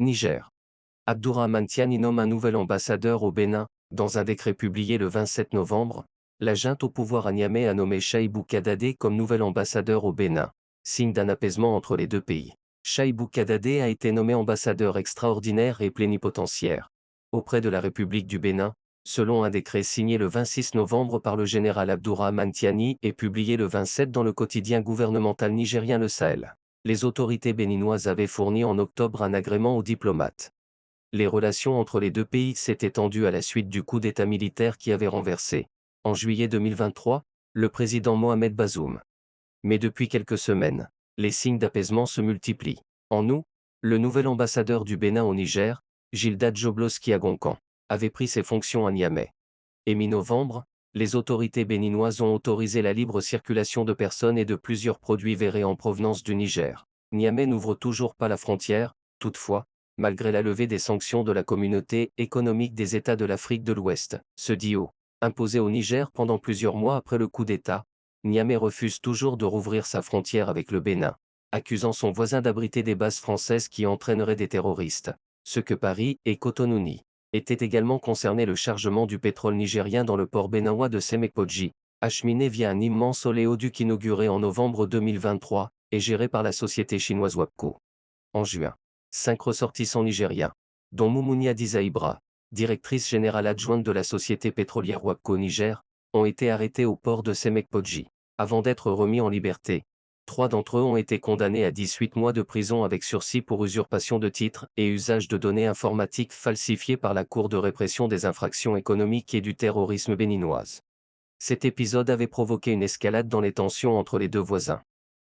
Niger. Abdourahmane Tiani nomme un nouvel ambassadeur au Bénin. Dans un décret publié le 27 novembre, la junte au pouvoir à Niamey a nommé Chaïbou Kadadé comme nouvel ambassadeur au Bénin, signe d'un apaisement entre les deux pays. Chaïbou Kadadé a été nommé ambassadeur extraordinaire et plénipotentiaire auprès de la République du Bénin, selon un décret signé le 26 novembre par le général Abdourahmane Tiani et publié le 27 dans le quotidien gouvernemental nigérien Le Sahel. Les autorités béninoises avaient fourni en octobre un agrément aux diplomates. Les relations entre les deux pays s'étaient tendues à la suite du coup d'État militaire qui avait renversé, en juillet 2023, le président Mohamed Bazoum. Mais depuis quelques semaines, les signes d'apaisement se multiplient. En août, le nouvel ambassadeur du Bénin au Niger, Gilda Jobloski Agoncan, avait pris ses fonctions à Niamey. Et mi-novembre, les autorités béninoises ont autorisé la libre circulation de personnes et de plusieurs produits verrés en provenance du Niger. Niamey n'ouvre toujours pas la frontière, toutefois, malgré la levée des sanctions de la Communauté économique des États de l'Afrique de l'Ouest, CEDEAO, imposée au Niger pendant plusieurs mois après le coup d'État. Niamey refuse toujours de rouvrir sa frontière avec le Bénin, accusant son voisin d'abriter des bases françaises qui entraîneraient des terroristes, ce que Paris et Cotonou était également concerné le chargement du pétrole nigérien dans le port béninois de Semekpodji, acheminé via un immense oléoduc inauguré en novembre 2023 et géré par la société chinoise WAPCO. En juin, 5 ressortissants nigériens, dont Moumouni Dizaïbra, directrice générale adjointe de la société pétrolière WAPCO Niger, ont été arrêtés au port de Semekpodji, avant d'être remis en liberté. 3 d'entre eux ont été condamnés à 18 mois de prison avec sursis pour usurpation de titres et usage de données informatiques falsifiées par la Cour de répression des infractions économiques et du terrorisme béninoise. Cet épisode avait provoqué une escalade dans les tensions entre les deux voisins.